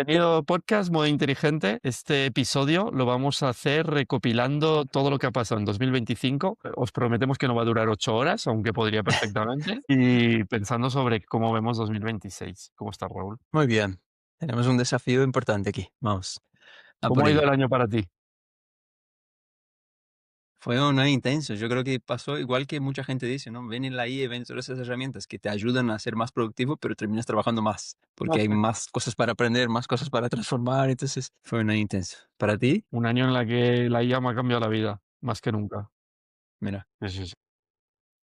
Bienvenido podcast Modo Inteligente. Este episodio lo vamos a hacer recopilando todo lo que ha pasado en 2025. Os prometemos que no va a durar 8 horas, aunque podría perfectamente. Y pensando sobre cómo vemos 2026. ¿Cómo está, Raúl? Muy bien. Tenemos un desafío importante aquí. Vamos a ¿Cómo por ha ido ello. el año para ti? Fue un año intenso. Yo creo que pasó igual que mucha gente dice, ¿no? Ven en la IA, ven todas esas herramientas que te ayudan a ser más productivo, pero terminas trabajando más, porque hay más cosas para aprender, más cosas para transformar. Entonces, fue un año intenso. ¿Para ti? Un año en la que la IA me ha cambiado la vida, más que nunca. Mira, Sí, sí, sí.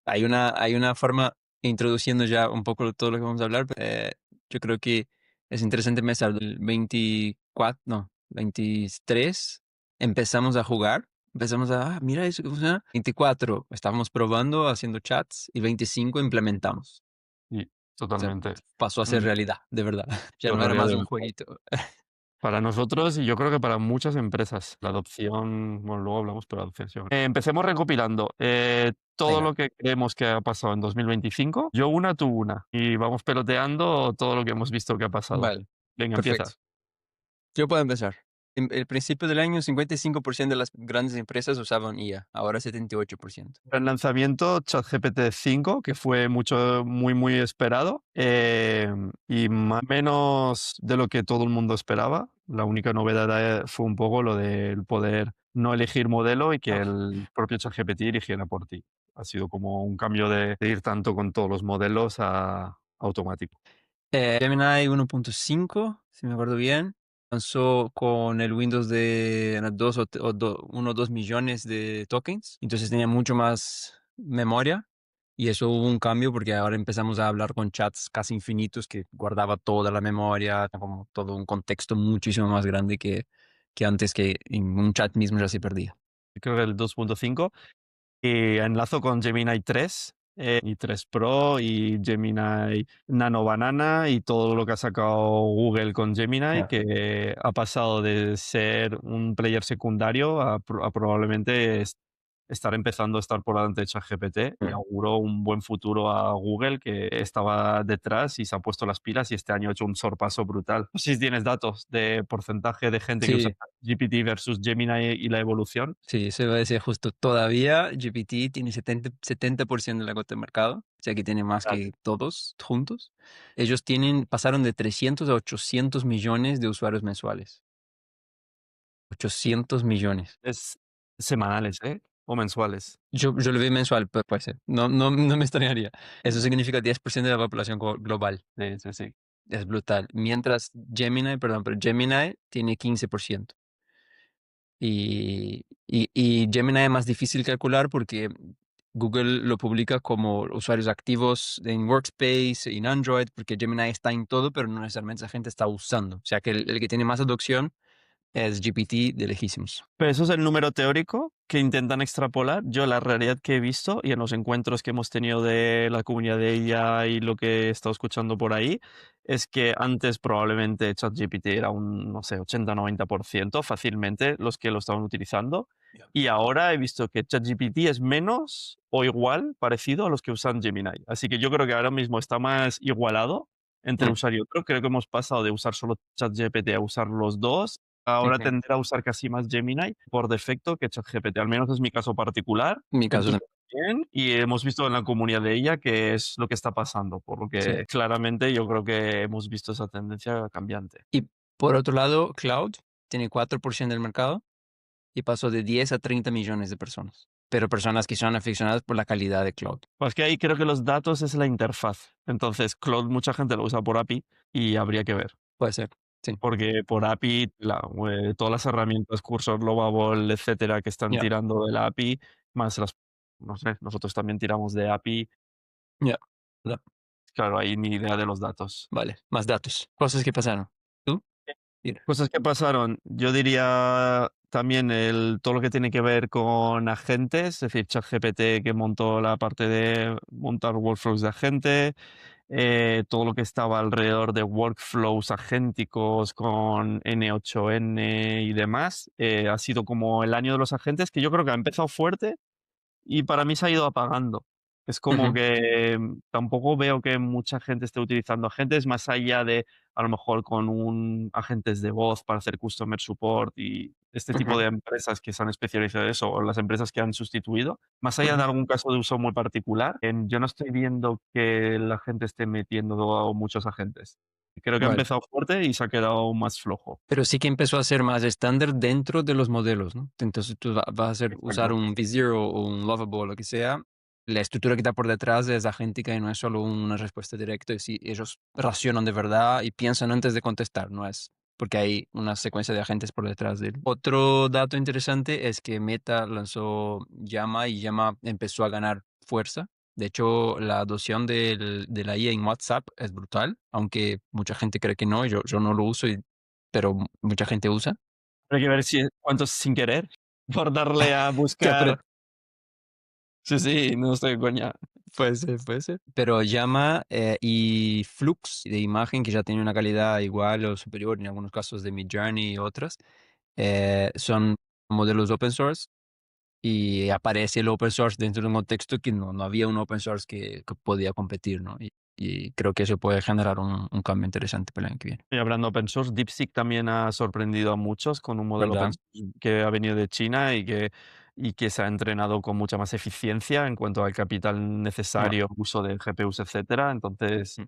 hay una forma, introduciendo ya un poco todo lo que vamos a hablar. Yo creo que es interesante empezar del 24, no, 23, empezamos a jugar, empezamos mira eso que funciona. 24, estábamos probando, haciendo chats, y 25 implementamos. Sí, O sea, totalmente. pasó a ser Mm, realidad, de verdad. Ya no era Teoría más de un verdad. jueguito. Para nosotros y yo creo que para muchas empresas, la adopción, bueno, luego hablamos, pero adopción. Sí. Empecemos recopilando todo Venga, lo que creemos que ha pasado en 2025. Yo una, tú una. Y vamos peloteando todo lo que hemos visto que ha pasado. vale, Venga, perfecto. empieza. Yo puedo empezar. En el principio del año, 55% de las grandes empresas usaban IA, ahora 78%. El lanzamiento ChatGPT 5, que fue muy esperado, y más menos de lo que todo el mundo esperaba. La única novedad fue un poco lo del poder no elegir modelo y que Ah, el propio ChatGPT eligiera por ti. Ha sido como un cambio de ir tanto con todos los modelos a automático. Gemini 1.5, si me acuerdo bien, lanzó con el Windows de 1 o 2 millones de tokens, entonces tenía mucho más memoria y eso hubo un cambio porque ahora empezamos a hablar con chats casi infinitos que guardaba toda la memoria, como todo un contexto muchísimo más grande que antes, que en un chat mismo ya se perdía. Creo que el 2.5. Y enlazo con Gemini 3 y 3 Pro y Gemini Nano Banana y todo lo que ha sacado Google con Gemini, Ya. que ha pasado de ser un player secundario a probablemente estar empezando a estar por delante de ChatGPT, y Mm. auguro un buen futuro a Google, que estaba detrás y se ha puesto las pilas y este año ha hecho un sorpaso brutal. No sé si tienes datos de porcentaje de gente que usa Sí, GPT versus Gemini y la evolución. sí, se va a decir justo. Todavía GPT tiene 70% de la cuota de mercado, o sea que tiene más que todos juntos. Ellos pasaron de 300 a 800 millones de usuarios mensuales. 800 millones. Es semanales, ¿eh? O mensuales. Yo lo vi mensual, pero puede ser. No, no, no me extrañaría. Eso significa 10% de la población global. Sí, sí, sí. Es brutal. Mientras pero Gemini tiene 15%. Y Gemini es más difícil calcular porque Google lo publica como usuarios activos en Workspace, en Android, porque Gemini está en todo, pero no necesariamente esa gente está usando. O sea que el que tiene más adopción es GPT de lejísimos. Pero eso es el número teórico que intentan extrapolar. Yo la realidad que he visto y en los encuentros que hemos tenido de la comunidad de ella y lo que he estado escuchando por ahí, es que antes probablemente ChatGPT era un, no sé, 80-90% fácilmente los que lo estaban utilizando. Ya. Y ahora he visto que ChatGPT es menos o igual parecido a los que usan Gemini. Así que yo creo que ahora mismo está más igualado entre Mm, usar y otro. Creo que hemos pasado de usar solo ChatGPT a usar los dos. Ahora ujú. tender a usar casi más Gemini por defecto que ChatGPT, al menos es mi caso particular. En mi El caso tuyo también. también, y hemos visto en la comunidad de ella que es lo que está pasando, por lo Sí. que claramente yo creo que hemos visto esa tendencia cambiante. Y por otro lado, Cloud tiene 4% del mercado y pasó de 10 a 30 millones de personas. Pero personas que son aficionadas por la calidad de Cloud. Pues que ahí creo que los datos es la interfaz. Entonces, Claude mucha gente lo usa por API y habría que ver. Puede ser. Sí. Porque por API, todas las herramientas, Cursor, Lovable, etcétera, que están Ya, tirando de la API, más las, no sé, nosotros también tiramos de API. ya. Ya. Claro, ahí ni idea de los datos. Vale, más datos. Cosas que pasaron. ¿Tú? Mira. Cosas que pasaron, yo diría también todo lo que tiene que ver con agentes, es decir, ChatGPT que montó la parte de montar workflows de agente, todo lo que estaba alrededor de workflows agénticos con N8N y demás, ha sido como el año de los agentes, que yo creo que ha empezado fuerte y para mí se ha ido apagando. Es como Ujú. que tampoco veo que mucha gente esté utilizando agentes más allá de, a lo mejor, con un agentes de voz para hacer customer support y este tipo Ujú, de empresas que se han especializado en eso, o las empresas que han sustituido. Más allá de ujú. algún caso de uso muy particular, yo no estoy viendo que la gente esté metiendo a muchos agentes. Creo que ha Vale. empezado fuerte y se ha quedado más flojo. Pero sí que empezó a ser más estándar dentro de los modelos, ¿no? Entonces tú vas a usar Exacto. un V0 o un Lovable o lo que sea. La estructura que está por detrás es agéntica y no es solo una respuesta directa. Y sí, ellos racionan de verdad y piensan antes de contestar, no es porque hay una secuencia de agentes por detrás de él. Otro dato interesante es que Meta lanzó Llama y Llama empezó a ganar fuerza. De hecho, la adopción de la IA en WhatsApp es brutal, aunque mucha gente cree que no, yo no lo uso, pero mucha gente usa. Hay que ver si cuántos sin querer, por darle a Que apre buscar. Sí, sí, no estoy de coña. Puede ser, puede ser. Pero Llama, y Flux de imagen, que ya tiene una calidad igual o superior en algunos casos de Midjourney y otras, son modelos open source y aparece el open source dentro de un contexto que no había un open source que podía competir, ¿no? Y creo que eso puede generar un cambio interesante para el año que viene, Y hablando de open source, DeepSeek también ha sorprendido a muchos con un modelo open ¿verdad? source que ha venido de China y que se ha entrenado con mucha más eficiencia en cuanto al capital Ah, necesario, uso de GPUs, etcétera. Entonces, ujú.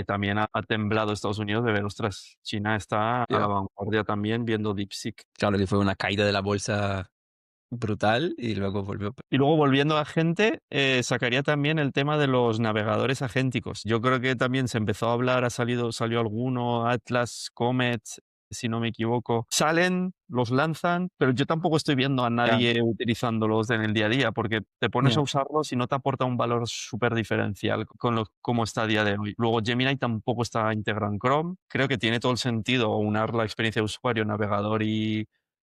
también ha temblado Estados Unidos de ver, ostras, China está a la Ya. vanguardia también viendo DeepSeek. Claro que fue una caída de la bolsa brutal y luego volvió. Y luego volviendo a gente, sacaría también el tema de los navegadores agénticos. Yo creo que también se empezó a hablar, salió alguno, Atlas, Comet, si no me equivoco. Salen, los lanzan, pero yo tampoco estoy viendo a Ya, nadie utilizándolos en el día a día, porque te pones a ya, usarlos y no te aporta un valor súper diferencial con lo como está a día de hoy. Luego Gemini tampoco está integrado en Chrome. Creo que tiene todo el sentido unar la experiencia de usuario, navegador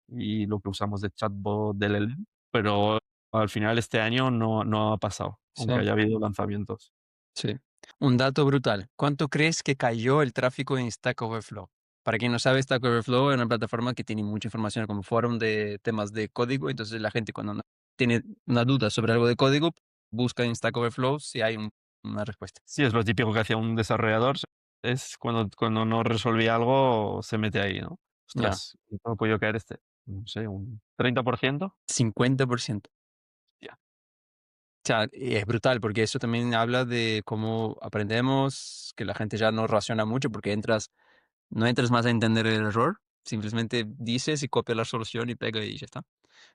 y lo que usamos de chatbot del LLM, pero al final este año no ha pasado, aunque sí, haya habido lanzamientos. sí. Un dato brutal. ¿Cuánto crees que cayó el tráfico en Stack Overflow? Para quien no sabe, Stack Overflow es una plataforma que tiene mucha información como forum de temas de código. Entonces la gente cuando tiene una duda sobre algo de código, busca en Stack Overflow si hay una respuesta. Sí, es lo típico que hacía un desarrollador, es cuando no resolvía algo, se mete ahí, ¿no? Ya, Ostras, ¿cuánto ha podido caer este? No sé, ¿un 30%? 50%. Hostia. O sea, y es brutal porque eso también habla de cómo aprendemos, que la gente ya no raciona mucho porque no entras más a entender el error, simplemente dices y copia la solución y pega y ya está.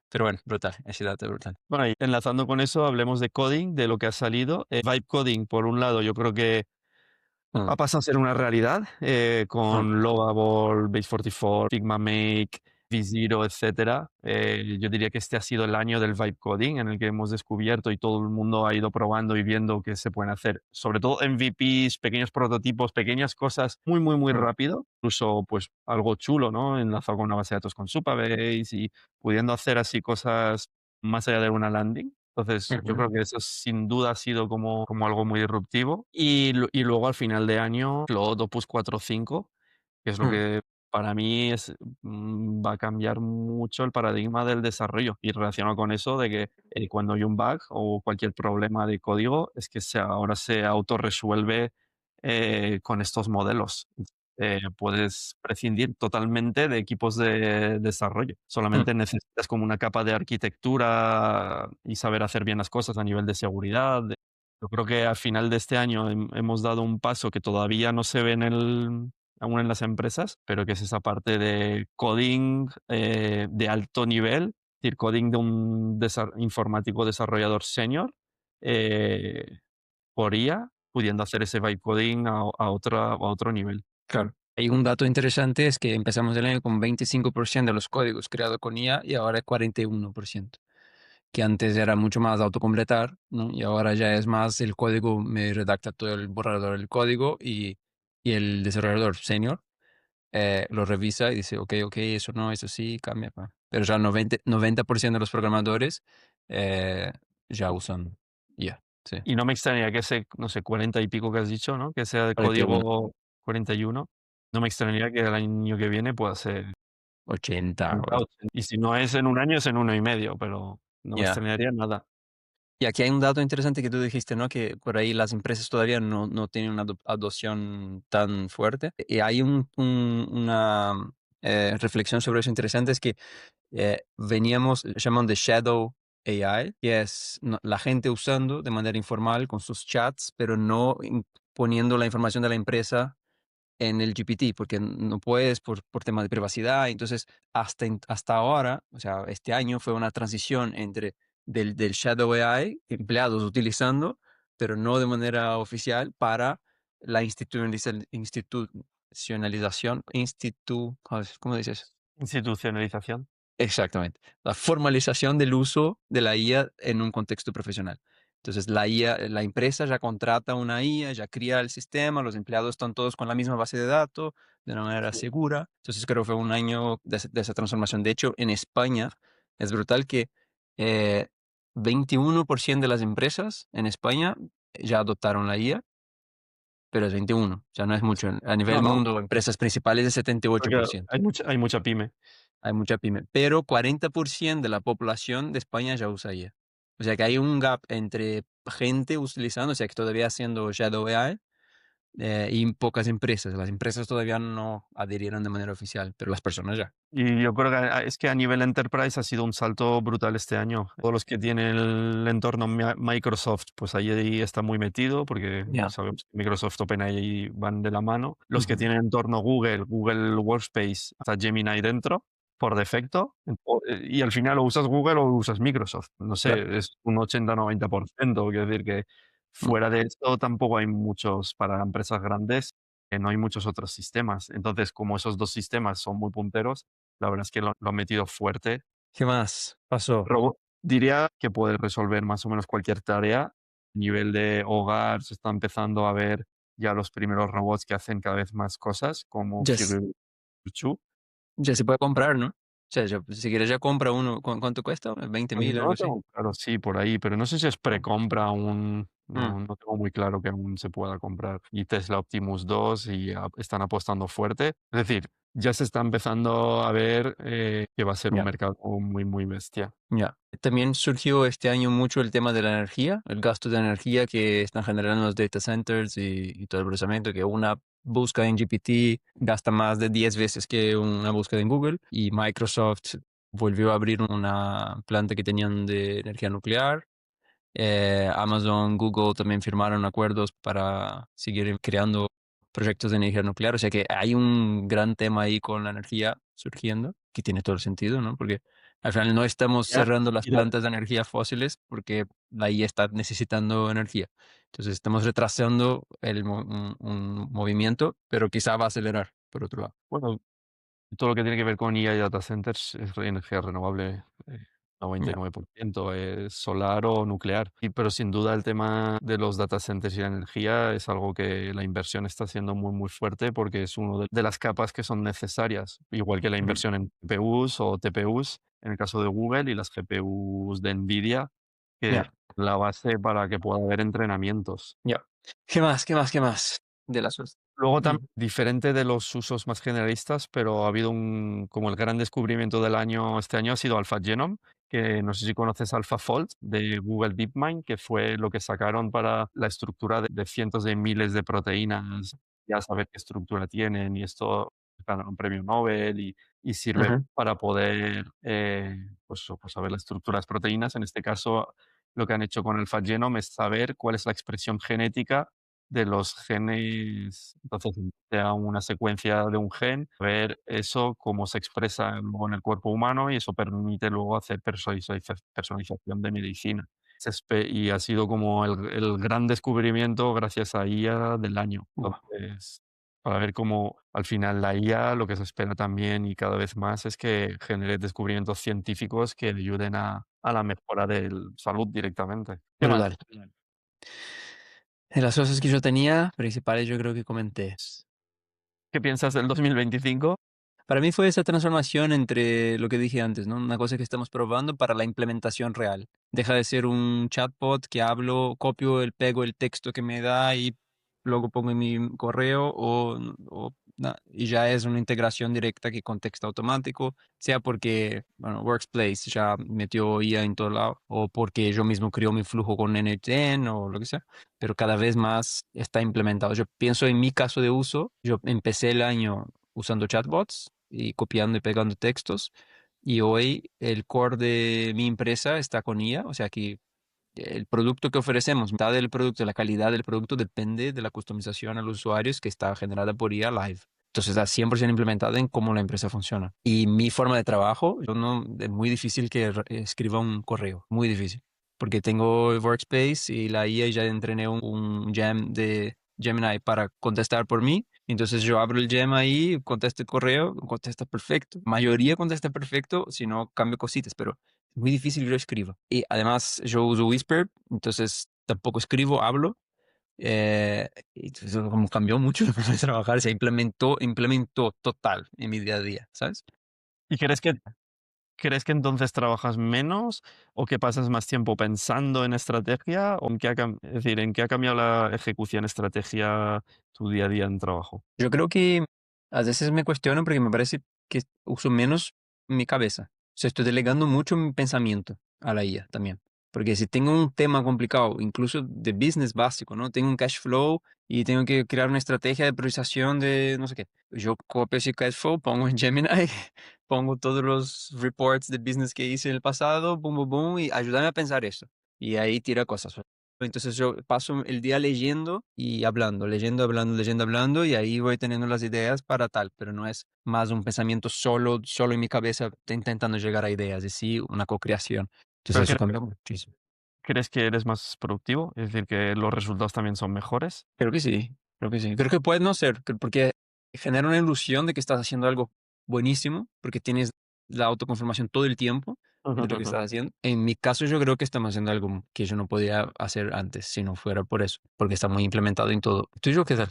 Pero bueno, brutal, ese dato es brutal. Bueno, y enlazando con eso, hablemos de coding, de lo que ha salido. Vibe coding, por un lado, yo creo que Mm, ha pasado a ser una realidad, mm, con Lovable, Base44, Figma Make, V0, etcétera. Yo diría que este ha sido el año del vibe coding, en el que hemos descubierto y todo el mundo ha ido probando y viendo qué se pueden hacer. Sobre todo MVPs, pequeños prototipos, pequeñas cosas muy, muy, muy mm, rápido. Incluso, pues, algo chulo, ¿no? Enlazado con una base de datos con Supabase y pudiendo hacer así cosas más allá de una landing. Entonces, yo ujú, creo que eso sin duda ha sido como algo muy disruptivo. Y luego al final de año, Claude Opus 4.5, que es lo mm, que para mí va a cambiar mucho el paradigma del desarrollo. Y relacionado con eso de que, cuando hay un bug o cualquier problema de código, es que ahora se autorresuelve, con estos modelos. Puedes prescindir totalmente de equipos de desarrollo. mm, Solamente necesitas como una capa de arquitectura y saber hacer bien las cosas a nivel de seguridad. Yo creo que al final de este año hemos dado un paso que todavía no se ve aún en las empresas, pero que es esa parte de coding, de alto nivel, es decir, coding de un informático desarrollador senior, eh, por IA, pudiendo hacer ese vibe coding a otro nivel. claro. Y un dato interesante es que empezamos el año con 25% de los códigos creados con IA y ahora es 41%, que antes era mucho más autocompletar, ¿no? Y ahora ya es más el código, me redacta todo el borrador del código y el desarrollador senior lo revisa y dice, ok, ok, eso no, eso sí, cambia. Pa". Pero ya 90% de los programadores eh, ya usan IA, sí, Y no me extrañaría que ese, no sé, 40 y pico que has dicho, ¿no? Que sea de 41, código 41, no me extrañaría que el año que viene pueda ser 80, 70, 80. Y si no es en un año, es en 1 y medio, pero no me ya. extrañaría nada. Y aquí hay un dato interesante que tú dijiste, ¿no? Que por ahí las empresas todavía no tienen una adopción tan fuerte. Y hay una reflexión sobre eso interesante, es que veníamos, llaman de Shadow AI, que es la gente usando de manera informal con sus chats, pero no poniendo la información de la empresa en el GPT, porque no puedes por tema de privacidad. Entonces, hasta ahora, o sea, este año fue una transición entre del Shadow AI, empleados utilizando, pero no de manera oficial, para la institucionalización, ¿cómo dices? Institucionalización. Exactamente. La formalización del uso de la IA en un contexto profesional. Entonces, la IA, la empresa ya contrata una IA, ya cría el sistema, los empleados están todos con la misma base de datos de una manera Sí. segura. Entonces, creo que fue un año de esa transformación. De hecho, en España es brutal que 21% de las empresas en España ya adoptaron la IA, pero es 21, ya no es mucho. A No, nivel no, mundo, empresas principales es porque 78%. hay mucha pyme. Hay mucha pyme, pero 40% de la población de España ya usa IA. O sea que hay un gap entre gente utilizando, o sea que todavía haciendo Shadow AI, y pocas empresas. Las empresas todavía no adhirieron de manera oficial, pero las personas ya. Y yo creo que es que a nivel enterprise ha sido un salto brutal este año. Todos los que tienen el entorno Microsoft, pues ahí está muy metido, porque Ya. sabemos que Microsoft, OpenAI van de la mano. Los que Ujú. tienen entorno Google, Google Workspace, está Gemini dentro, por defecto. Y al final o usas Google o usas Microsoft. No Claro. sé, es un 80-90%. Quiero decir que Mm. fuera de esto tampoco hay muchos para empresas grandes, que no hay muchos otros sistemas. Entonces, como esos dos sistemas son muy punteros, la verdad es que lo han metido fuerte. ¿Qué más pasó? Diría que puede resolver más o menos cualquier tarea. A nivel de hogar se está empezando a ver ya los primeros robots que hacen cada vez más cosas, como Ya, Chu. ya se puede comprar, ¿no? O sea, si quieres ya compra uno. ¿Cuánto cuesta? 20.000, No algo lo así. tengo claro, sí, por ahí, pero no sé si es Mm. precompra aún, Mm. no tengo muy claro que aún se pueda comprar. Y Tesla Optimus 2 y están apostando fuerte. Es decir, ya se está empezando a ver que va a ser un Ya. mercado muy, muy bestia. Ya. También surgió este año mucho el tema de la energía, el gasto de energía que están generando los data centers y todo el procesamiento, que una búsqueda en GPT gasta más de 10 veces que una búsqueda en Google, y Microsoft volvió a abrir una planta que tenían de energía nuclear. Amazon, Google también firmaron acuerdos para seguir creando proyectos de energía nuclear. O sea que hay un gran tema ahí con la energía surgiendo, que tiene todo el sentido, ¿no? Porque al final no estamos Ya, cerrando las y la- plantas de energía fósiles porque la IA está necesitando energía. Entonces estamos retrasando un movimiento, pero quizá va a acelerar, por otro lado. bueno, todo lo que tiene que ver con IA y data centers es energía renovable, Ya. 99%, es solar o nuclear. Pero sin duda el tema de los data centers y la energía es algo que la inversión está siendo muy, muy fuerte porque es una de las capas que son necesarias, igual que la Ujú. inversión en CPUs o TPUs, en el caso de Google, y las GPUs de NVIDIA, que es Ya, la base para que pueda haber entrenamientos. ya. ¿Qué más? ¿Qué más? ¿Qué más? De las suerte. Luego diferente de los usos más generalistas, pero ha habido como el gran descubrimiento del año, este año ha sido AlphaGenome, que no sé si conoces AlphaFold de Google DeepMind, que fue lo que sacaron para la estructura de cientos de miles de proteínas, ya saber qué estructura tienen, y esto ganaron un premio Nobel y sirve Ujú. para poder pues saber la estructura de las proteínas. En este caso, lo que han hecho con AlphaGenome es saber cuál es la expresión genética de los genes. Entonces, te da una secuencia de un gen, ver eso, cómo se expresa luego en el cuerpo humano, y eso permite luego hacer personalización de medicina. Y ha sido como el gran descubrimiento gracias a IA del año. Buah, Entonces, para ver cómo al final la IA, lo que se espera también y cada vez más es que genere descubrimientos científicos que ayuden a la mejora de salud directamente. ¿Qué más? brutal. De las cosas que yo tenía, principales yo creo que comenté. ¿Qué piensas del 2025? Para mí fue esa transformación entre lo que dije antes, ¿no? Una cosa que estamos probando para la implementación real. Deja de ser un chatbot que hablo, copio, pego el texto que me da y luego pongo en mi correo, o y ya es una integración directa que con texto automático, sea porque, bueno, Workspace ya metió IA en todo lado, o porque yo mismo creo mi flujo con n8n o lo que sea, pero cada vez más está implementado. Yo pienso en mi caso de uso, yo empecé el año usando chatbots y copiando y pegando textos, y hoy el core de mi empresa está con IA, o sea que el producto que ofrecemos, mitad del producto, la calidad del producto depende de la customización a los usuarios que está generada por IA Live. Entonces está 100% implementada en cómo la empresa funciona. Y mi forma de trabajo, yo no, es muy difícil que escriba un correo, muy difícil. Porque tengo el Workspace y la IA, y ya entrené un gem de Gemini para contestar por mí. Entonces yo abro el gem ahí, contesto el correo, contesta perfecto. Mayoría contesta perfecto, si no cambio cositas, pero es muy difícil que yo escriba. Y además yo uso Whisper, entonces tampoco escribo, hablo. Y entonces como cambió mucho la forma de trabajar, se implementó total en mi día a día, ¿sabes? ¿Y crees que entonces trabajas menos o que pasas más tiempo pensando en estrategia o es decir, en qué ha cambiado la ejecución estrategia tu día a día en trabajo? Yo creo que a veces me cuestiono porque me parece que uso menos mi cabeza. O sea, estoy delegando mucho mi pensamiento a la IA también. Porque si tengo un tema complicado, incluso de business básico, ¿no? Tengo un cash flow y tengo que crear una estrategia de priorización de no sé qué. Yo copio ese cash flow, pongo en Gemini, pongo todos los reports de business que hice en el pasado, boom, boom, boom, y ayúdame a pensar eso. Y ahí tira cosas. Entonces yo paso el día leyendo y hablando, leyendo, hablando, leyendo, hablando, y ahí voy teniendo las ideas para tal, pero no es más un pensamiento solo en mi cabeza intentando llegar a ideas, es sí una co-creación. ¿Pero Entonces eso cambia muchísimo. crees que eres más productivo? Es decir, que los resultados también son mejores. Creo que sí, creo que sí. Creo que puede no ser, porque genera una ilusión de que estás haciendo algo buenísimo, porque tienes la autoconfirmación todo el tiempo de lo que estás haciendo. En mi caso, yo creo que estamos haciendo algo que yo no podía hacer antes si no fuera por eso, porque está muy implementado en todo. ¿Tú y yo qué tal?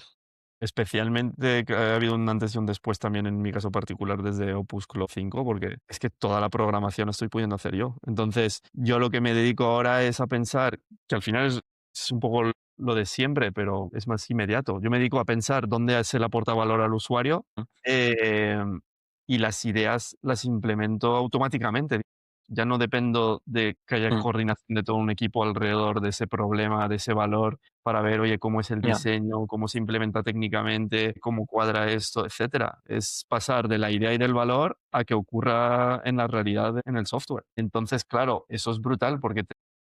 Especialmente que ha habido un antes y un después también en mi caso particular desde Opusculo 5, porque es que toda la programación la estoy pudiendo hacer yo. Entonces, yo lo que me dedico ahora es a pensar, que al final es un poco lo de siempre, pero es más inmediato. Yo me dedico a pensar dónde se le aporta valor al usuario, y las ideas las implemento automáticamente. Ya no dependo de que haya Mm, coordinación de todo un equipo alrededor de ese problema, de ese valor, para ver, oye, cómo es el ya, diseño, cómo se implementa técnicamente, cómo cuadra esto, etcétera. Es pasar de la idea y del valor a que ocurra en la realidad en el software. Entonces, claro, eso es brutal porque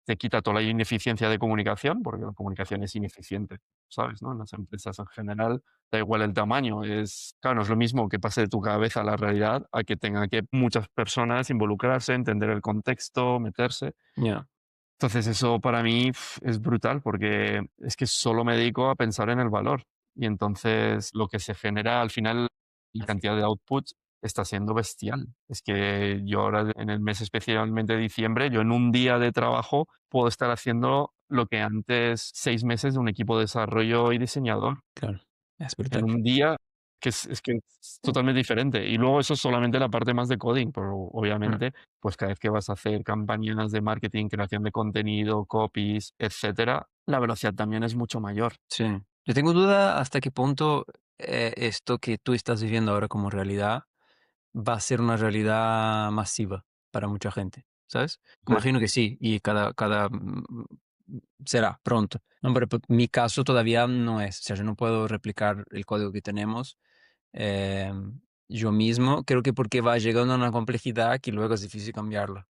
te quita toda la ineficiencia de comunicación, porque la comunicación es ineficiente, ¿sabes? ¿No? En las empresas en general da igual el tamaño. Claro, no es lo mismo que pase de tu cabeza a la realidad a que tengan que muchas personas involucrarse, entender el contexto, meterse. ya, Entonces eso para mí es brutal porque es que solo me dedico a pensar en el valor y entonces lo que se genera al final, la cantidad de output está siendo bestial. Es que yo ahora en el mes especialmente de diciembre, yo en un día de trabajo puedo estar haciendo lo que antes 6 meses de un equipo de desarrollo y diseñador claro. Es en brutal. un día que es totalmente diferente. Y luego eso es solamente la parte más de coding, pero Mm, obviamente, pues cada vez que vas a hacer campañas de marketing, creación de contenido, copies, etcétera, la velocidad también es mucho mayor. sí. Yo tengo duda hasta qué punto esto que tú estás viviendo ahora como realidad va a ser una realidad masiva para mucha gente, ¿sabes? ¿Crees? Imagino que sí, y será pronto. No, pero mi caso todavía no es. O sea, yo no puedo replicar el código que tenemos eh, yo mismo. Creo que porque va llegando a una complejidad que luego es difícil cambiarla,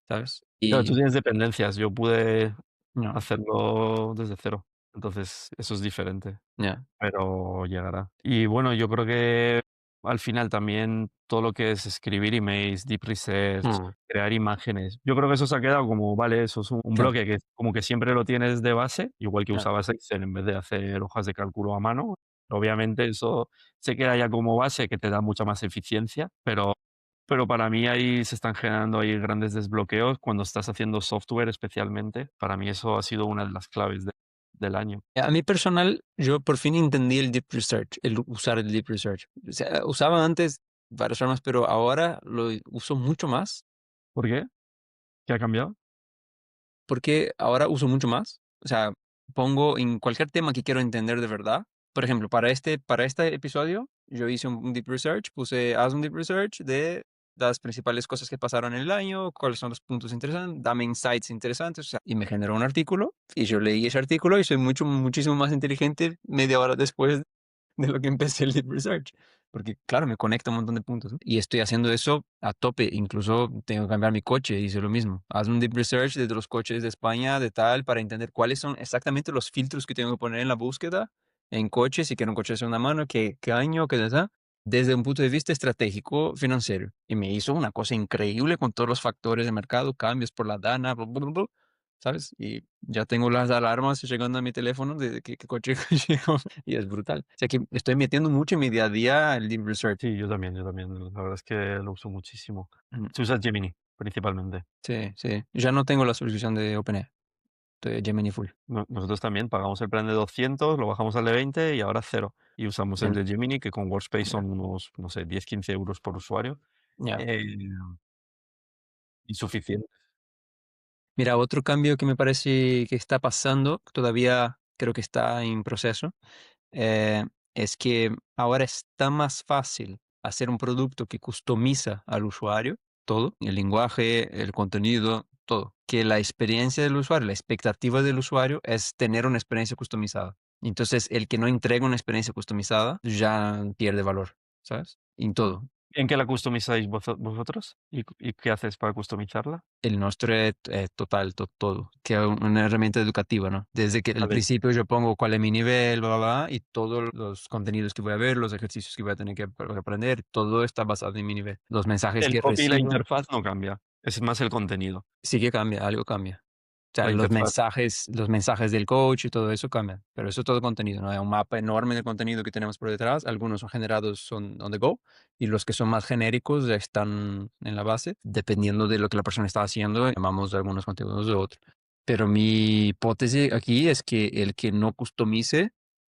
¿sabes? Claro, tú Y tienes dependencias, yo pude no, hacerlo desde cero, entonces eso es diferente. ya, Pero llegará. Y bueno, yo creo que al final también todo lo que es escribir emails, deep research, mm, crear imágenes, yo creo que eso se ha quedado como, vale, eso es un claro, bloque que como que siempre lo tienes de base, igual que ya. usabas Excel en vez de hacer hojas de cálculo a mano. Obviamente eso se queda ya como base que te da mucha más eficiencia, pero para mí ahí se están generando ahí grandes desbloqueos cuando estás haciendo software especialmente. Para mí eso ha sido una de las claves del año. A mí personal, yo por fin entendí el deep research, el usar el deep research. O sea, usaba antes varias formas, pero ahora lo uso mucho más ¿Por qué? ¿Qué ha cambiado? porque ahora uso mucho más. O sea, pongo en cualquier tema que quiero entender de verdad. Por ejemplo, para este episodio, Yo hice un deep research, puse, haz un deep research de las principales cosas que pasaron en el año, cuáles son los puntos interesantes, dame insights interesantes, o sea, y me generó un artículo, y yo leí ese artículo y soy muchísimo más inteligente media hora después de lo que empecé el deep research. Porque, claro, me conecta un montón de puntos, ¿no? Y estoy haciendo eso a tope. Incluso tengo que cambiar mi coche. Hice lo mismo. Haz un deep research desde los coches de España, de tal, para entender cuáles son exactamente los filtros que tengo que poner en la búsqueda en coches. Si quiero un coche de segunda mano, qué año, qué edad. Desde un punto de vista estratégico financiero. Y me hizo una cosa increíble con todos los factores de mercado, cambios por la dana, bla, bla, bla, ¿sabes? Y ya tengo las alarmas llegando a mi teléfono de qué coche llegó. Y es brutal. O sea que estoy metiendo mucho en mi día a día el deep research. Sí, yo también, yo también. La verdad es que lo uso muchísimo. Mm, Se usa Gemini, principalmente. sí, sí. Ya no tengo la suscripción de OpenAI. Estoy Gemini Full. Nosotros también pagamos el plan de 200, lo bajamos al de 20 y ahora cero. Y usamos el Bien, de Gemini, que con Workspace ya, son unos, no sé, 10, 15 euros por usuario. ya. Eh, Insuficiente. Mira, otro cambio que me parece que está pasando, todavía creo que está en proceso, eh, es que ahora está más fácil hacer un producto que customiza al usuario, todo, el lenguaje, el contenido, todo, que la experiencia del usuario, la expectativa del usuario es tener una experiencia customizada. Entonces, el que no entrega una experiencia customizada ya pierde valor, ¿sabes? En todo. ¿En qué la customizáis vosotros? ¿Y qué haces para customizarla? El nuestro es total, todo, que es una herramienta educativa, ¿no? Desde que al Vale. principio yo pongo cuál es mi nivel, bla, bla, bla, y todos los contenidos que voy a ver, los ejercicios que voy a tener que aprender, todo está basado en mi nivel. Los mensajes El que copy y la recibo, interfaz no cambia, es más el contenido. sí que cambia, algo cambia. O sea, La interfaz. los mensajes del coach y todo eso cambian, pero eso es todo contenido, ¿no? Hay un mapa enorme de contenido que tenemos por detrás, algunos son generados, son on the go, y los que son más genéricos ya están en la base, dependiendo de lo que la persona está haciendo, llamamos de algunos contenidos de otros. Pero mi hipótesis aquí es que el que no customice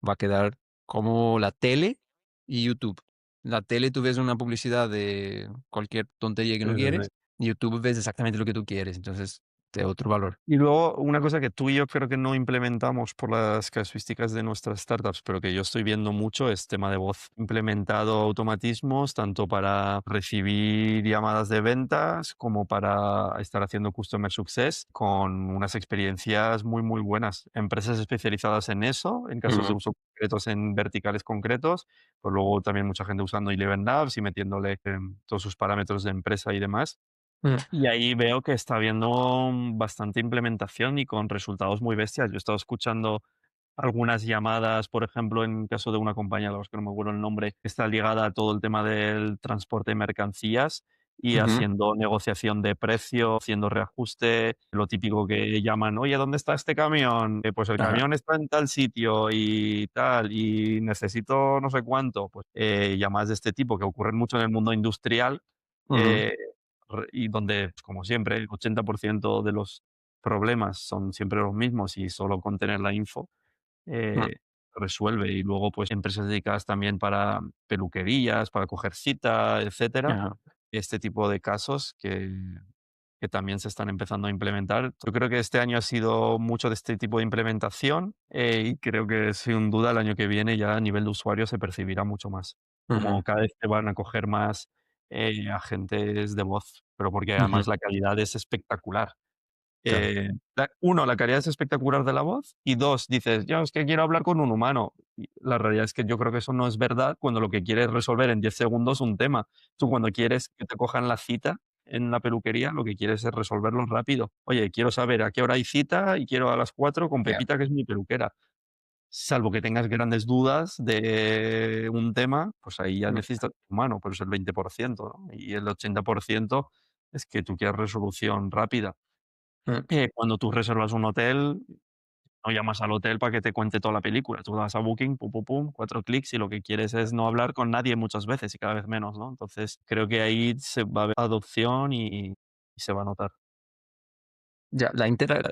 va a quedar como la tele y YouTube. La tele tú ves una publicidad de cualquier tontería que Sí, no sí, sí. quieres, y YouTube ves exactamente lo que tú quieres, entonces de otro valor. Y luego, una cosa que tú y yo creo que no implementamos por las casuísticas de nuestras startups, pero que yo estoy viendo mucho, es tema de voz. Implementado automatismos tanto para recibir llamadas de ventas como para estar haciendo customer success con unas experiencias muy, muy buenas. Empresas especializadas en eso, en casos de Ujú, uso concretos en verticales concretos, pues luego también mucha gente usando Eleven Labs y metiéndole todos sus parámetros de empresa y demás. ujú, Y ahí veo que está habiendo bastante implementación y con resultados muy bestias. Yo he estado escuchando algunas llamadas, por ejemplo, en caso de una compañía, de los que no me acuerdo el nombre, que está ligada a todo el tema del transporte de mercancías y ujú. haciendo negociación de precio, haciendo reajuste, lo típico que llaman, oye, ¿dónde está este camión? Pues el Ajá, camión está en tal sitio y tal, y necesito no sé cuánto. Pues llamadas de este tipo que ocurren mucho en el mundo industrial. ujú, eh, y donde, pues, como siempre, el 80% de los problemas son siempre los mismos y solo con tener la info ujú, eh, resuelve. Y luego, pues, empresas dedicadas también para peluquerías, para coger cita, etcétera. ajá, Este tipo de casos que también se están empezando a implementar. Yo creo que este año ha sido mucho de este tipo de implementación, y creo que sin duda el año que viene ya a nivel de usuario se percibirá mucho más. ujú, Como cada vez se van a coger más agentes de voz, pero porque ujú, además la calidad es espectacular. claro, La calidad es espectacular de la voz y 2 dices: "Yo es que quiero hablar con un humano". Y la realidad es que yo creo que eso no es verdad cuando lo que quieres resolver en 10 segundos un tema. Tú cuando quieres que te cojan la cita en la peluquería, lo que quieres es resolverlo rápido. Oye, quiero saber a qué hora hay cita y quiero a las 4 con ya, Pepita, que es mi peluquera. Salvo que tengas grandes dudas de un tema, pues ahí ya mm, necesitas un humano, pero es el 20%, ¿no? Y el 80% es que tú quieres resolución rápida. mm, Cuando tú reservas un hotel, no llamas al hotel para que te cuente toda la película. Tú vas a Booking, pum, pum, pum, 4 clics y lo que quieres es no hablar con nadie muchas veces y cada vez menos, ¿no? Entonces, creo que ahí se va a ver adopción y se va a notar. ya,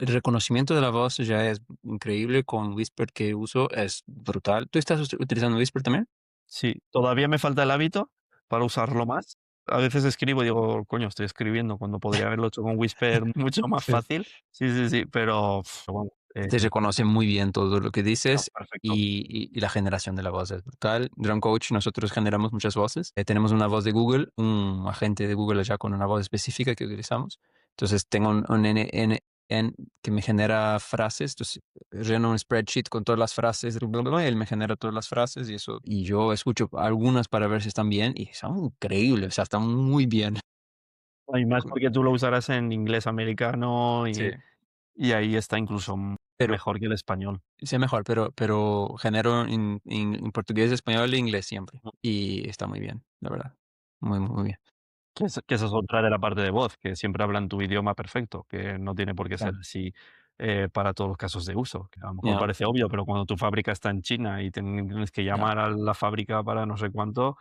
el reconocimiento de la voz ya es increíble con Whisper que uso, es brutal. ¿Tú estás utilizando Whisper también? Sí, todavía me falta el hábito para usarlo más. A veces escribo y digo: "Coño, estoy escribiendo", cuando podría haberlo hecho con Whisper mucho más Sí. fácil. Sí, sí, sí, pero vamos, Te reconoce muy bien todo lo que dices perfecto. y la generación de la voz es brutal. Drone Coach, nosotros generamos muchas voces. Tenemos una voz de Google, un agente de Google allá con una voz específica que utilizamos. Entonces tengo un que me genera frases. Entonces lleno un spreadsheet con todas las frases, bla, bla, bla, él me genera todas las frases y eso. Y yo escucho algunas para ver si están bien y son increíbles, o sea, están muy bien. Y más porque tú lo usarás en inglés americano Sí. y ahí está incluso Pero mejor que el español. sé mejor, pero genero en portugués, español e inglés siempre. Y está muy bien, la verdad. Muy, muy bien. Que esa es otra de la parte de voz, que siempre hablan tu idioma perfecto, que no tiene por qué ser Claro. así, para todos los casos de uso, que a lo mejor Ya, parece obvio, pero cuando tu fábrica está en China y tienes que ya. llamar a la fábrica para no sé cuánto,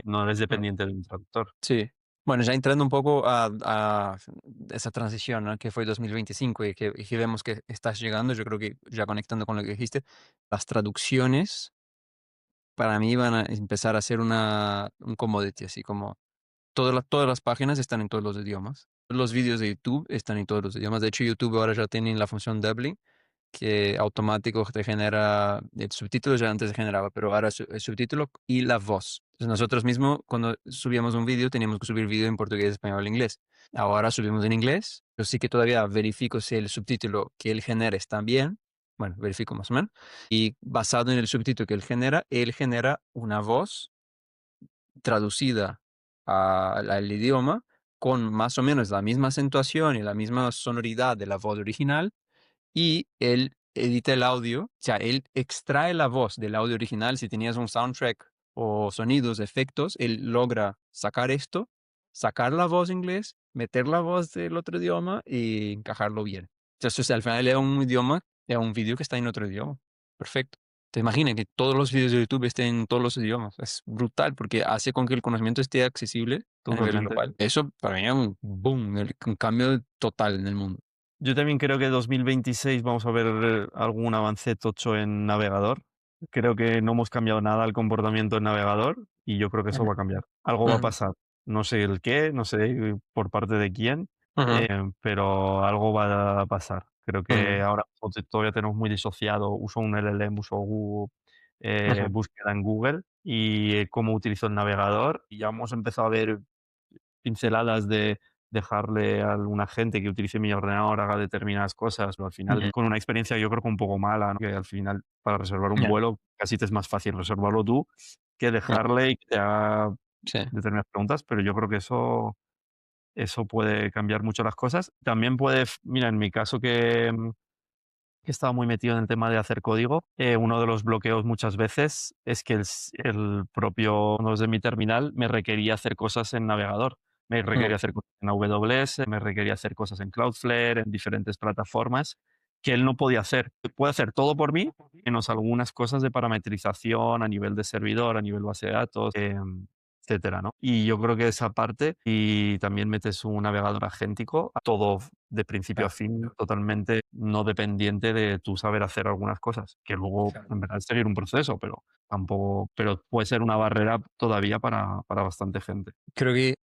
no eres Mm, dependiente de un traductor. sí. Bueno, ya entrando un poco a esa transición, ¿no? Que fue 2025 y que vemos que estás llegando, yo creo que ya conectando con lo que dijiste, las traducciones para mí van a empezar a ser un commodity, así como todas las páginas están en todos los idiomas. Los vídeos de YouTube están en todos los idiomas. De hecho, YouTube ahora ya tiene la función doubling, que automático te genera el subtítulo, ya antes se generaba, pero ahora el subtítulo y la voz. Entonces nosotros mismos cuando subíamos un vídeo teníamos que subir vídeo en portugués, español, inglés. Ahora subimos en inglés, yo sí que todavía verifico si el subtítulo que él genera está bien. Bueno, verifico más o menos. Y basado en el subtítulo que él genera una voz traducida al idioma con más o menos la misma acentuación y la misma sonoridad de la voz original y él edita el audio, o sea, él extrae la voz del audio original. Si tenías un soundtrack o sonidos, efectos, él logra sacar esto, sacar la voz inglés, meter la voz del otro idioma y encajarlo bien. Entonces, al final es un idioma, es un vídeo que está en otro idioma. Perfecto. Te imaginas que todos los vídeos de YouTube estén en todos los idiomas. Es brutal porque hace con que el conocimiento esté accesible a nivel Totalmente. global. Eso para mí es un boom, un cambio total en el mundo. Yo también creo que 2026 vamos a ver algún avance tocho en navegador. Creo que no hemos cambiado nada el comportamiento del navegador y yo creo que eso Ujú, va a cambiar. Algo va a ujú, pasar. No sé el qué, no sé por parte de quién, ujú, pero algo va a pasar. Creo que ujú, ahora todavía tenemos muy disociado, uso un LLM, uso ujú. búsqueda en Google y cómo utilizo el navegador y ya hemos empezado a ver pinceladas de dejarle a alguna gente que utilice mi ordenador haga determinadas cosas, pero al final Ujú, con una experiencia yo creo que un poco mala, ¿no? Que al final para reservar un ya, vuelo casi te es más fácil reservarlo tú que ya, dejarle y que te haga sí, determinadas preguntas, pero yo creo que eso puede cambiar mucho las cosas. También puede, mira, en mi caso que estaba muy metido en el tema de hacer código, uno de los bloqueos muchas veces es que el propio nodos de mi terminal me requería hacer cosas en navegador. Me mm, requería hacer cosas en AWS, me requería hacer cosas en Cloudflare, en diferentes plataformas, que él no podía hacer. Puede hacer todo por mí, menos algunas cosas de parametrización a nivel de servidor, a nivel base de datos, etcétera, ¿no? Y yo creo que esa parte, y también metes un navegador agéntico, todo de principio a claro, fin, totalmente no dependiente de tu saber hacer algunas cosas, que luego claro. en verdad es seguir un proceso, pero tampoco, pero puede ser una barrera todavía para bastante gente. Creo que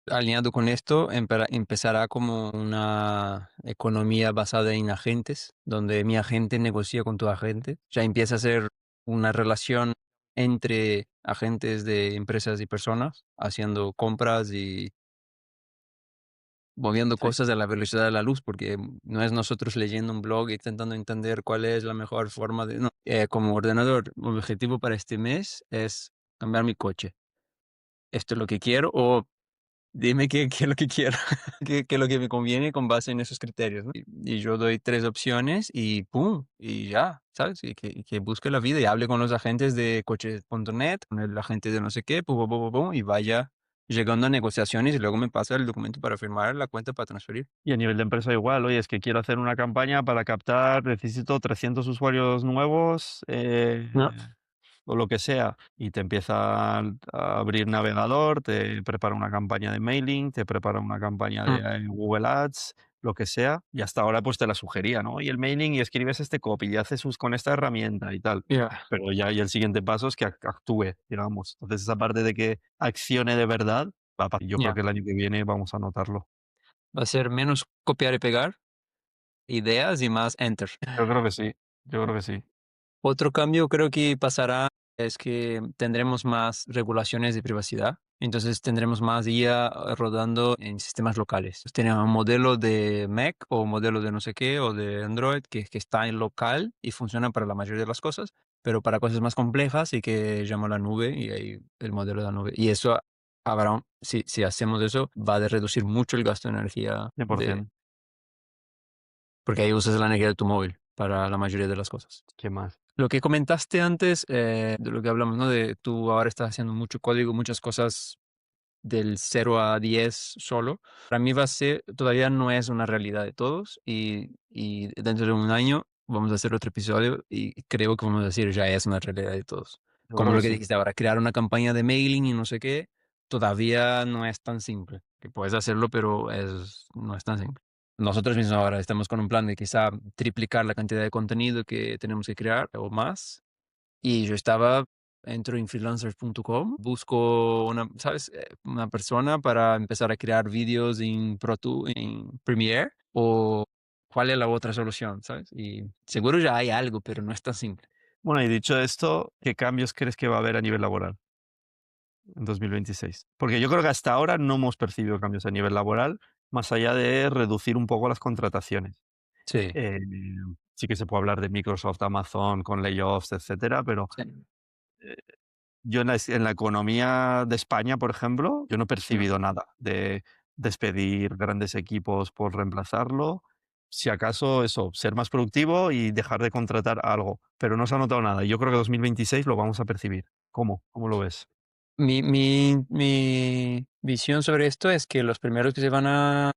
alineado con esto empezará como una economía basada en agentes, donde mi agente negocia con tu agente. Ya empieza a ser una relación entre agentes de empresas y personas, haciendo compras y moviendo Sí. cosas a la velocidad de la luz, porque no es nosotros leyendo un blog y intentando entender cuál es la mejor forma de... No, como ordenador, mi objetivo para este mes es cambiar mi coche. Esto es lo que quiero o dime qué es lo que quiero, qué es lo que me conviene con base en esos criterios, ¿no? Y yo doy 3 opciones y pum, y ya, ¿sabes? Y que busque la vida y hable con los agentes de coches.net, con el agente de no sé qué, pum, pum, pum, pum, y vaya llegando a negociaciones y luego me pasa el documento para firmar la cuenta para transferir. Y a nivel de empresa igual, oye, es que quiero hacer una campaña para captar, necesito 300 usuarios nuevos, No. o lo que sea, y te empieza a abrir navegador, te prepara una campaña de mailing, te prepara una campaña de Mm, Google Ads, lo que sea, y hasta ahora pues te la sugería, ¿no? Y el mailing y escribes este copy y haces con esta herramienta y tal. ya, Pero ya y el siguiente paso es que actúe, digamos. Entonces esa parte de que accione de verdad, yo creo ya. que el año que viene vamos a notarlo. Va a ser menos copiar y pegar ideas y más enter. Yo creo que sí, yo creo que sí. Otro cambio creo que pasará es que tendremos más regulaciones de privacidad. Entonces tendremos más IA rodando en sistemas locales. Tenemos un modelo de Mac o modelo de no sé qué o de Android que está en local y funciona para la mayoría de las cosas, pero para cosas más complejas y que llama la nube y ahí el modelo de la nube. Y eso habrá, si hacemos eso, va a reducir mucho el gasto de energía 100%. porque ahí usas la energía de tu móvil para la mayoría de las cosas. ¿Qué más? Lo que comentaste antes, de lo que hablamos, ¿no? De tú ahora estás haciendo mucho código, muchas cosas del 0 a 10 solo. Para mí va a ser, todavía no es una realidad de todos y dentro de un año vamos a hacer otro episodio y creo que vamos a decir ya es una realidad de todos. Yo Como creo lo que que sí. dijiste ahora, crear una campaña de mailing y no sé qué, todavía no es tan simple. Que puedes hacerlo, pero no es tan simple. Nosotros mismos ahora estamos con un plan de quizá triplicar la cantidad de contenido que tenemos que crear o más. Y yo entro en freelancers.com, busco ¿sabes? Una persona para empezar a crear vídeos en Premiere o cuál es la otra solución, ¿sabes? Y seguro ya hay algo, pero no es tan simple. Bueno, y dicho esto, ¿qué cambios crees que va a haber a nivel laboral en 2026? Porque yo creo que hasta ahora no hemos percibido cambios a nivel laboral, más allá de reducir un poco las contrataciones. Sí, Eh, sí que se puede hablar de Microsoft, Amazon con layoffs, etcétera, pero sí. eh, yo en la economía de España, por ejemplo, yo no he No. percibido nada de despedir grandes equipos por reemplazarlo. Si acaso eso, ser más productivo y dejar de contratar algo, pero no se ha notado nada. Y yo creo que 2026 lo vamos a percibir. ¿Cómo? ¿Cómo lo ves? Mi visión sobre esto es que los primeros que se van a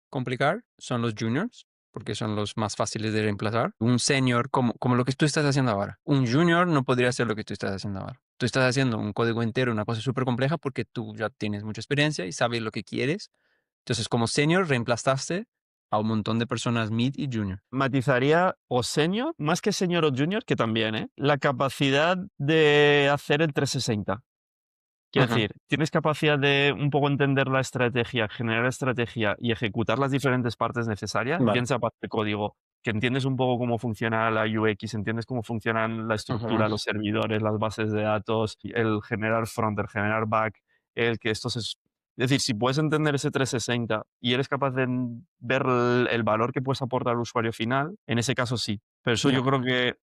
complicar son los juniors, porque son los más fáciles de reemplazar. Un senior, como lo que tú estás haciendo ahora. Un junior no podría hacer lo que tú estás haciendo ahora. Tú estás haciendo un código entero, una cosa súper compleja, porque tú ya tienes mucha experiencia y sabes lo que quieres. Entonces, como senior, reemplazaste a un montón de personas mid y junior. Matizaría o senior, más que senior o junior, que también, ¿eh? La capacidad de hacer el 360. Quiero Ajá, decir, tienes capacidad de un poco entender la estrategia, generar estrategia y ejecutar las diferentes partes necesarias, vale. bien sea parte de código, que entiendes un poco cómo funciona la UX, entiendes cómo funcionan la estructura, Ajá, los servidores, las bases de datos, el generar front, el generar back, el que esto se... Es decir, si puedes entender ese 360 y eres capaz de ver el valor que puedes aportar al usuario final, en ese caso sí. Pero eso ya. yo creo que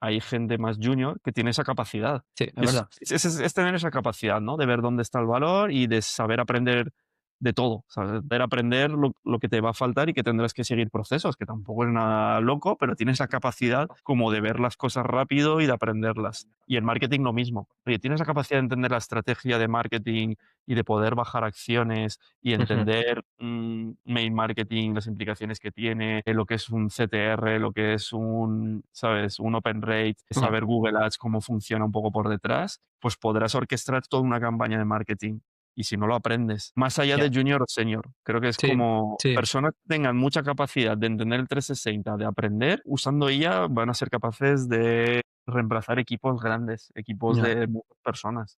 hay gente más junior que tiene esa capacidad. Sí, es Y verdad. es tener esa capacidad, ¿no? De ver dónde está el valor y de saber aprender de todo, saber aprender lo que te va a faltar y que tendrás que seguir procesos, que tampoco es nada loco, pero tienes la capacidad como de ver las cosas rápido y de aprenderlas. Y en marketing lo mismo. Oye, tienes la capacidad de entender la estrategia de marketing y de poder bajar acciones y Ujú, entender mail marketing, las implicaciones que tiene, lo que es un CTR, lo que es un, ¿sabes? Un open rate, ya, saber Google Ads cómo funciona un poco por detrás, pues podrás orquestar toda una campaña de marketing. Y si no lo aprendes, más allá de ya. junior o senior, creo que es Sí, como sí, personas que tengan mucha capacidad de entender el 360, de aprender, usando IA van a ser capaces de reemplazar equipos grandes, equipos ya, de muchas personas.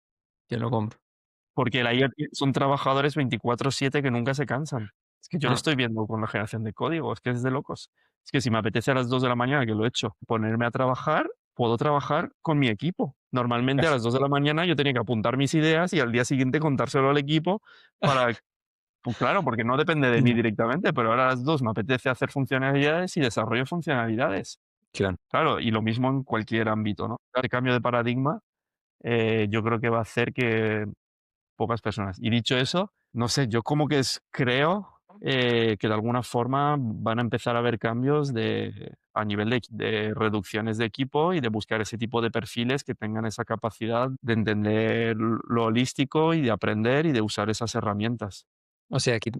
ya lo compro. Porque la IA son trabajadores 24/7 que nunca se cansan. Es que yo lo Ah, estoy viendo con la generación de código, es que es de locos. Es que si me apetece a las 2 de la mañana, que lo he hecho, ponerme a trabajar, puedo trabajar con mi equipo. Normalmente a las 2 de la mañana yo tenía que apuntar mis ideas y al día siguiente contárselo al equipo para pues claro, porque no depende de mí ya, directamente, pero ahora a las 2 me apetece hacer funcionalidades y desarrollo funcionalidades. claro. Claro, y lo mismo en cualquier ámbito, ¿no? El cambio de paradigma, yo creo que va a hacer que pocas personas. Y dicho eso, no sé, yo como que creo que de alguna forma van a empezar a haber cambios a nivel de reducciones de equipo y de buscar ese tipo de perfiles que tengan esa capacidad de entender lo holístico y de aprender y de usar esas herramientas. O sea que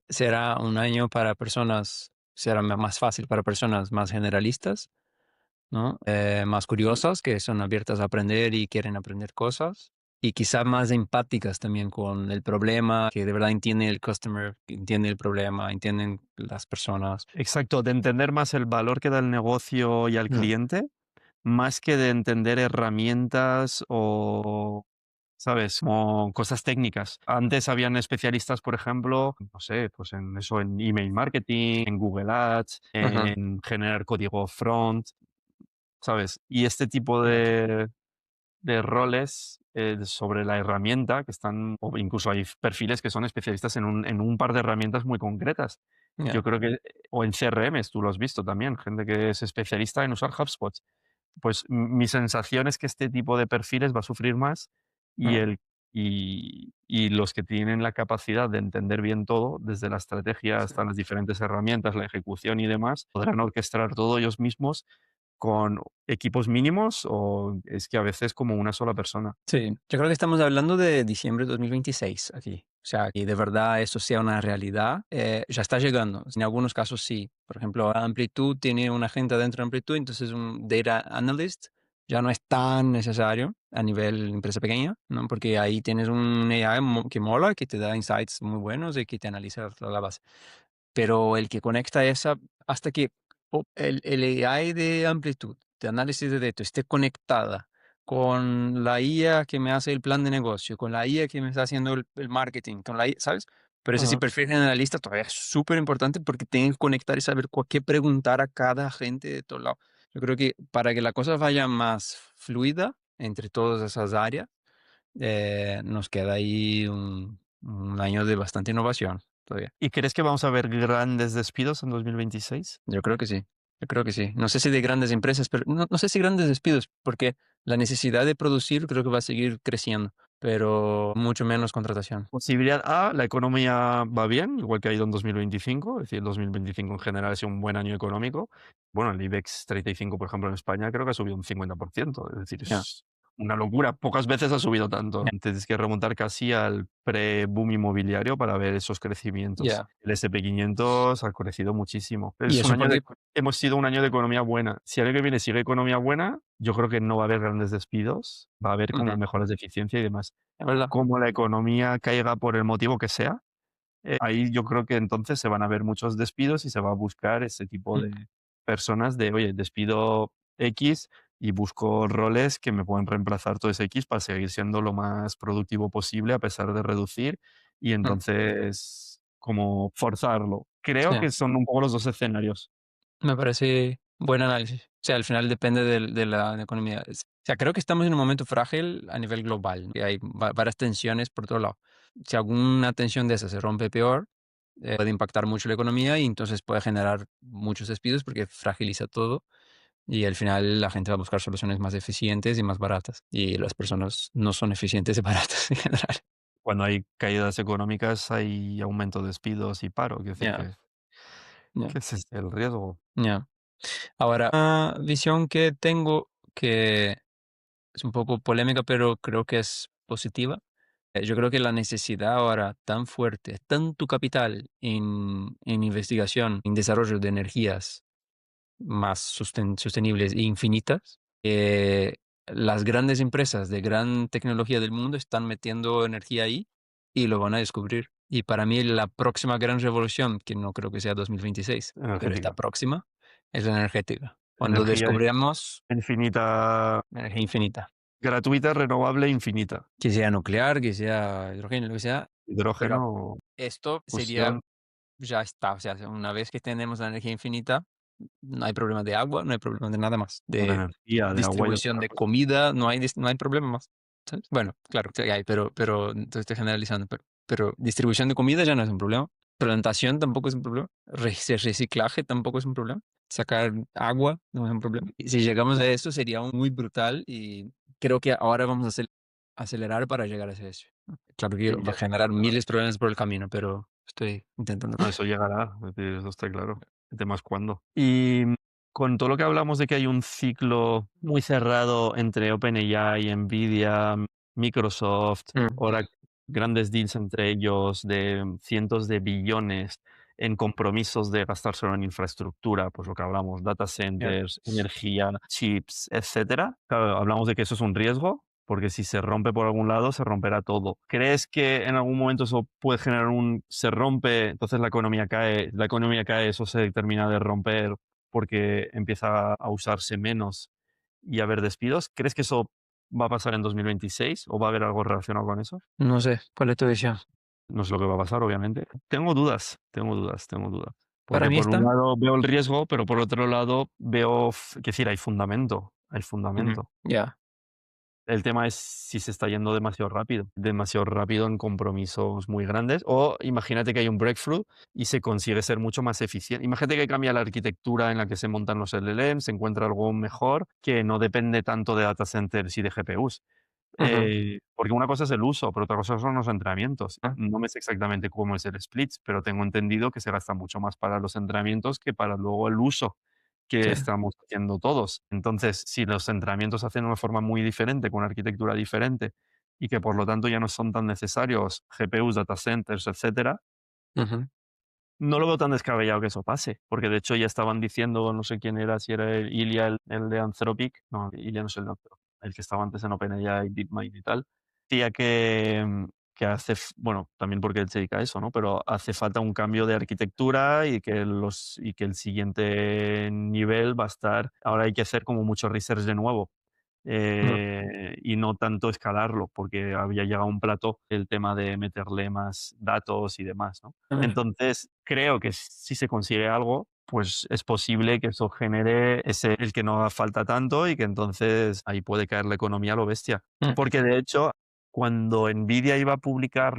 será un año para personas, será más fácil para personas más generalistas, ¿no? Más curiosas, que son abiertas a aprender y quieren aprender cosas. Y quizá más empáticas también con el problema, que de verdad entienden el customer, que entienden el problema, entienden las personas. Exacto, de entender más el valor que da el negocio y al Mm, cliente, más que de entender herramientas o ¿sabes? Como cosas técnicas. Antes habían especialistas, por ejemplo, no sé, pues en eso, en email marketing, en Google Ads, Ujú, en generar código front, ¿sabes? Y este tipo ya, de roles sobre la herramienta que están, o incluso hay perfiles que son especialistas en un par de herramientas muy concretas. Yo ya, creo que, o en CRMs, tú lo has visto también, gente que es especialista en usar HubSpot. Pues mi sensación es que este tipo de perfiles va a sufrir más y, ya, y los que tienen la capacidad de entender bien todo, desde la estrategia sí. hasta las diferentes herramientas, la ejecución y demás, podrán orquestar todo ellos mismos con equipos mínimos o es que a veces como una sola persona. Sí, yo creo que estamos hablando de diciembre de 2026 aquí. O sea, que de verdad eso sea una realidad, ya está llegando. En algunos casos sí. Por ejemplo, Amplitude tiene una gente dentro de Amplitude, entonces un data analyst ya no es tan necesario a nivel empresa pequeña, ¿no? Porque ahí tienes un AI que mola, que te da insights muy buenos y que te analiza la base. Pero el que conecta esa, hasta que el AI de amplitud, de análisis de datos, esté conectada con la IA que me hace el plan de negocio, con la IA que me está haciendo el marketing, con la IA, ¿sabes? Pero ese sí, Ajá. perfil generalista todavía es súper importante porque tienen que conectar y saber qué preguntar a cada agente de todo lado. Yo creo que para que la cosa vaya más fluida entre todas esas áreas, nos queda ahí un año de bastante innovación todavía. ¿Y crees que vamos a ver grandes despidos en 2026? Yo creo que sí, yo creo que sí. No sé si de grandes empresas, pero no sé si grandes despidos, porque la necesidad de producir creo que va a seguir creciendo, pero mucho menos contratación. Posibilidad A, la economía va bien, igual que ha ido en 2025, es decir, el 2025 en general ha sido un buen año económico. Bueno, el IBEX 35, por ejemplo, en España creo que ha subido un 50%, es decir, Ya, es una locura, pocas veces ha subido tanto. ya, Tienes que remontar casi al pre-boom inmobiliario para ver esos crecimientos. ya. El S&P 500 ha crecido muchísimo. Y Es un eso año porque, hemos sido un año de economía buena. Si el año que viene sigue economía buena, yo creo que no va a haber grandes despidos, va a haber como ujú, mejoras de eficiencia y demás. es verdad. Como la economía caiga por el motivo que sea, ahí yo creo que entonces se van a ver muchos despidos y se va a buscar ese tipo Mm, de personas de, oye, despido X y busco roles que me pueden reemplazar todo ese X para seguir siendo lo más productivo posible a pesar de reducir y mm, entonces como forzarlo. Creo sí, que son un poco los dos escenarios. me parece buen análisis. O sea, al final depende de la economía. O sea, creo que estamos en un momento frágil a nivel global, que hay varias tensiones por todo lado. Si alguna tensión de esa se rompe peor, puede impactar mucho la economía y entonces puede generar muchos despidos porque fragiliza todo y al final la gente va a buscar soluciones más eficientes y más baratas y las personas no son eficientes y baratas en general. Cuando hay caídas económicas hay aumento de despidos y paro, quiero decir Ya, ya, que ese es el riesgo. ya. Ahora, una visión que tengo que es un poco polémica, pero creo que es positiva. Yo creo que la necesidad ahora tan fuerte, tanto capital en investigación, en desarrollo de energías más sostenibles e infinitas. Las grandes empresas de gran tecnología del mundo están metiendo energía ahí y lo van a descubrir. Y para mí la próxima gran revolución, que no creo que sea 2026, pero esta Energética. próxima, es la energética. Cuando Energía descubramos infinita, energía infinita, gratuita, renovable, infinita. que sea nuclear, que sea hidrógeno, lo que sea, pero Hidrógeno, esto sería, fusión, ya está, o sea, una vez que tenemos la energía infinita, no hay problema de agua, no hay problema de nada más. una De energía de agua y distribución otra de cosa. comida, no hay problema más. ¿Sabes? Bueno, claro que hay, pero entonces estoy generalizando, pero distribución de comida ya no es un problema. Plantación tampoco es un problema. Reciclaje tampoco es un problema. Sacar agua no es un problema. Y si llegamos a eso sería muy brutal y creo que ahora vamos a acelerar para llegar a eso. Claro que Y va a ya, generar miles de problemas por el camino, pero estoy intentando. no, eso llegará, es decir, eso está claro. El tema es cuándo. Y con todo lo que hablamos de que hay un ciclo muy cerrado entre OpenAI, Nvidia, Microsoft, Mm, ahora grandes deals entre ellos de cientos de billones en compromisos de gastar solo en infraestructura, pues lo que hablamos, data ya. centers, energía, chips, etcétera. Claro, hablamos de que eso es un riesgo, porque si se rompe por algún lado, se romperá todo. ¿Crees que en algún momento eso puede generar se rompe, entonces la economía cae, eso se termina de romper porque empieza a usarse menos y a haber despidos? ¿Crees que eso va a pasar en 2026 o va a haber algo relacionado con eso. No sé, ¿cuál es tu visión? No sé lo que va a pasar, obviamente. Tengo dudas, tengo dudas, tengo dudas. Para Porque mí por un está. lado veo el riesgo, pero por otro lado veo, que decir, hay fundamento, hay Ujú, fundamento. ya. El tema es si se está yendo demasiado rápido en compromisos muy grandes, o imagínate que hay un breakthrough y se consigue ser mucho más eficiente. Imagínate que cambia la arquitectura en la que se montan los LLMs, se encuentra algo mejor que no depende tanto de data centers y de GPUs. Ujú, Porque una cosa es el uso, pero otra cosa son los entrenamientos. ah, No me sé exactamente cómo es el splits, pero tengo entendido que se gasta mucho más para los entrenamientos que para luego el uso que sí. estamos haciendo todos. Entonces, si los entrenamientos se hacen de una forma muy diferente, con una arquitectura diferente, y que por lo tanto ya no son tan necesarios GPUs, data centers, etcétera, Ujú, no lo veo tan descabellado que eso pase, porque de hecho ya estaban diciendo, no sé quién era, si era Ilya, el de Anthropic, no, Ilya no es el de Anthropic, el que estaba antes en OpenAI y DeepMind y tal, decía que, que bueno, también porque él se dedica a eso, ¿no? Pero hace falta un cambio de arquitectura y que el siguiente nivel va a estar, ahora hay que hacer como mucho research de nuevo, ujú, y no tanto escalarlo, porque había llegado a un plató el tema de meterle más datos y demás, ¿no? ah, Entonces, creo que si se consigue algo, pues es posible que eso genere el que no haga falta tanto y que entonces ahí puede caer la economía a lo bestia. mm, Porque de hecho, cuando Nvidia iba a publicar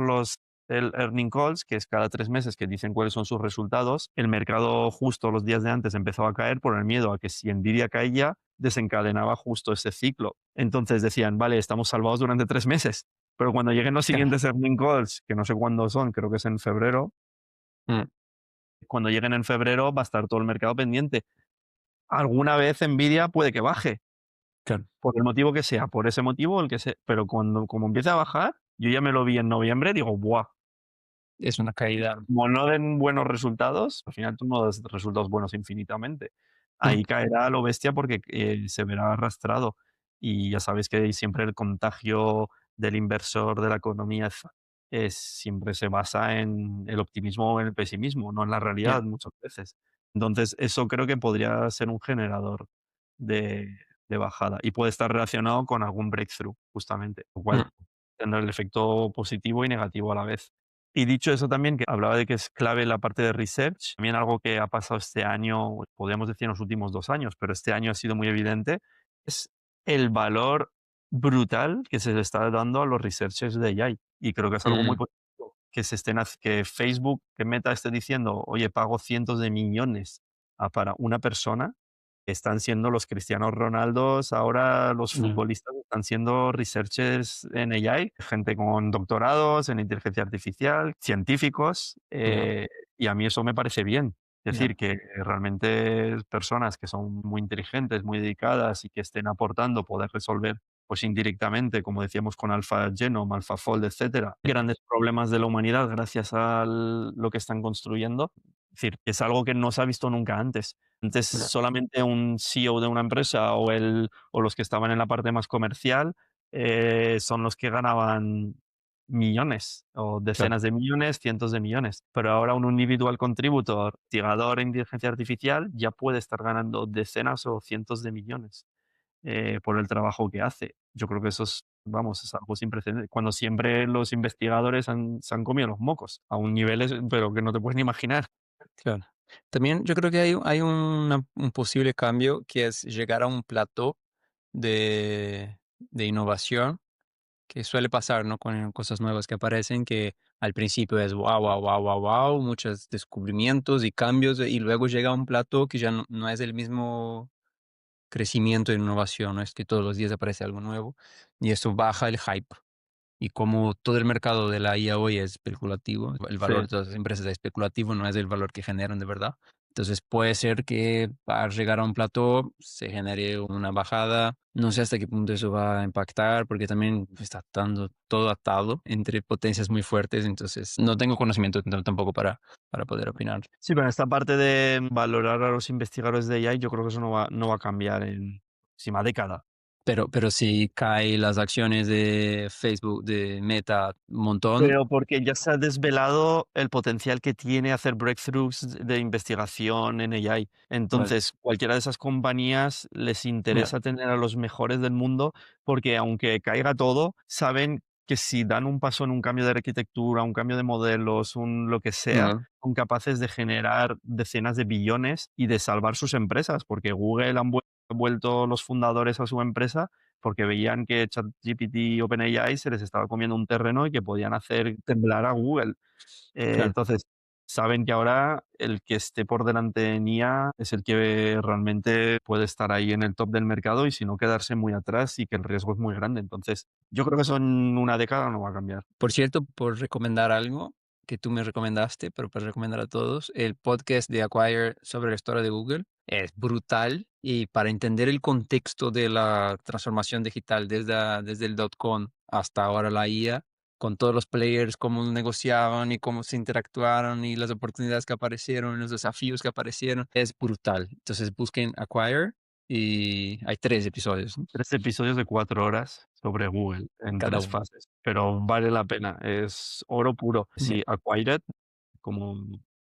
el earning calls, que es cada 3 meses que dicen cuáles son sus resultados, el mercado justo los días de antes empezó a caer por el miedo a que si Nvidia caía, desencadenaba justo ese ciclo. Entonces decían, vale, estamos salvados durante 3 meses, pero cuando lleguen los claro, siguientes earning calls, que no sé cuándo son, creo que es en febrero, mm, cuando lleguen en febrero va a estar todo el mercado pendiente. Alguna vez Nvidia puede que baje, claro. por el motivo que sea, por ese motivo, el que sea, pero cuando como empiece a bajar, yo ya me lo vi en noviembre, digo, ¡buah! Es una caída. Como no den buenos resultados, al final tú no das resultados buenos infinitamente. Mm, Ahí caerá a lo bestia porque, se verá arrastrado. Y ya sabéis que siempre el contagio del inversor de la economía siempre se basa en el optimismo o en el pesimismo, no en la ya, realidad muchas veces. Entonces, eso creo que podría ser un generador de bajada y puede estar relacionado con algún breakthrough, justamente, lo cual mm, tendrá el efecto positivo y negativo a la vez. Y dicho eso también, que hablaba de que es clave la parte de research, también algo que ha pasado este año, podríamos decir en los últimos 2 años, pero este año ha sido muy evidente, es el valor brutal que se le está dando a los researchers de AI. Y creo que es algo muy mm, positivo, que Facebook, que Meta esté diciendo: "Oye, pago cientos de millones para una persona", están siendo los Cristianos Ronaldos, ahora los mm, futbolistas están siendo researchers en AI, gente con doctorados en inteligencia artificial, científicos, ya, y a mí eso me parece bien. Es decir, ya, que realmente personas que son muy inteligentes, muy dedicadas y que estén aportando poder resolver, pues indirectamente, como decíamos con AlphaGenome, AlphaFold, etcétera, mm, grandes problemas de la humanidad gracias a lo que están construyendo. Es decir, que es algo que no se ha visto nunca antes. Antes ya, solamente un CEO de una empresa o los que estaban en la parte más comercial, son los que ganaban millones o claro, decenas de millones, cientos de millones. Pero ahora un individual contributor, investigador en inteligencia artificial, ya puede estar ganando decenas o cientos de millones, por el trabajo que hace. Yo creo que eso es, vamos, es algo sin precedentes. Cuando siempre los investigadores se han comido los mocos a un niveles, pero que no te puedes ni imaginar. claro. También yo creo que hay un posible cambio que es llegar a un plató de innovación que suele pasar, ¿no? Con cosas nuevas que aparecen, que al principio es wow, wow, wow, wow, wow, muchos descubrimientos y cambios, y luego llega a un plató que ya no es el mismo crecimiento de innovación, no es que todos los días aparece algo nuevo, y eso baja el hype. Y como todo el mercado de la IA hoy es especulativo, el Sí. valor de todas las empresas es especulativo, no es el valor que generan de verdad. Entonces puede ser que al llegar a un plató se genere una bajada. No sé hasta qué punto eso va a impactar, porque también está todo atado entre potencias muy fuertes. Entonces no tengo conocimiento tampoco para poder opinar. Sí, pero esta parte de valorar a los investigadores de AI, yo creo que eso no va a cambiar en próxima década. pero si cae las acciones de Facebook, de Meta, un montón, Pero porque ya se ha desvelado el potencial que tiene hacer breakthroughs de investigación en AI. vale, Entonces, cualquiera de esas compañías les ya, interesa tener a los mejores del mundo, porque aunque caiga todo, saben que si dan un paso en un cambio de arquitectura, un cambio de modelos, un lo que sea, ya, son capaces de generar decenas de billones y de salvar sus empresas, porque Google han vuelto los fundadores a su empresa porque veían que ChatGPT y OpenAI se les estaba comiendo un terreno y que podían hacer temblar a Google. claro. Entonces, saben que ahora el que esté por delante en IA es el que realmente puede estar ahí en el top del mercado y si no quedarse muy atrás y que el riesgo es muy grande. Entonces, yo creo que eso en una década no va a cambiar. Por cierto, por recomendar algo que tú me recomendaste, pero para recomendar a todos, el podcast de Acquire sobre la historia de Google es brutal y para entender el contexto de la transformación digital desde el .com hasta ahora la IA, con todos los players, cómo negociaban y cómo se interactuaron y las oportunidades que aparecieron, los desafíos que aparecieron, es brutal. Entonces busquen Acquire y hay 3 episodios, ¿no? 3 episodios de 4 horas sobre Google en Cada 3 uno. fases, pero vale la pena, es oro puro. Ya, Sí, Acquired, como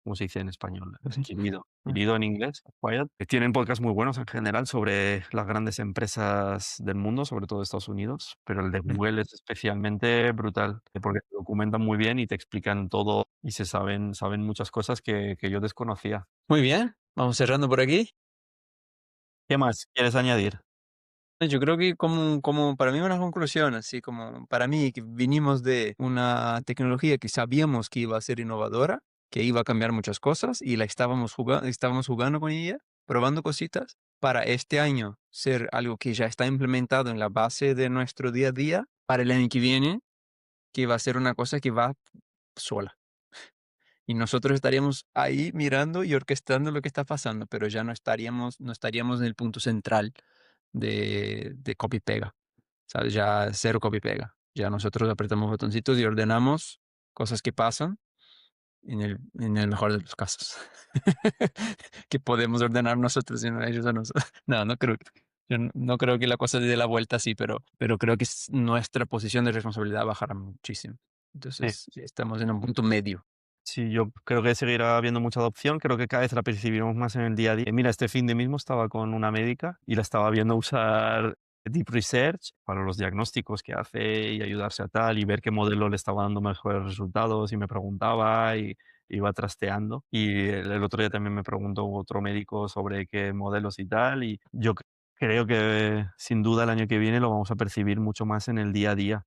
¿cómo se dice en español? pues sí. Adquirido en inglés, acquired, que tienen podcasts muy buenos en general sobre las grandes empresas del mundo, sobre todo de Estados Unidos, pero el de Mm. Google es especialmente brutal, porque te documentan muy bien y te explican todo y saben muchas cosas que yo desconocía. Muy bien, vamos cerrando por aquí. ¿Qué más quieres añadir? Yo creo que como para mí una conclusión, así como para mí que vinimos de una tecnología que sabíamos que iba a ser innovadora, que iba a cambiar muchas cosas y la estábamos jugando con ella, probando cositas, para este año ser algo que ya está implementado en la base de nuestro día a día, para el año que viene, que va a ser una cosa que va sola. Y nosotros estaríamos ahí mirando y orquestando lo que está pasando, pero ya no estaríamos en el punto central de copy pega, ¿sabes? Ya cero copy pega. Ya nosotros apretamos botoncitos y ordenamos cosas que pasan en el mejor de los casos. Que podemos ordenar nosotros y no ellos a nosotros. No, no creo. Yo no creo que la cosa dé la vuelta así, pero creo que nuestra posición de responsabilidad bajará muchísimo. Sí. Entonces, sí, estamos en un punto medio. Sí, yo creo que seguirá habiendo mucha adopción, creo que cada vez la percibiremos más en el día a día. Mira, este fin de mismo estaba con una médica y la estaba viendo usar Deep Research para los diagnósticos que hace y ayudarse a tal y ver qué modelo le estaba dando mejores resultados y me preguntaba y iba trasteando. Y el otro día también me preguntó otro médico sobre qué modelos y tal y yo creo que sin duda el año que viene lo vamos a percibir mucho más en el día a día.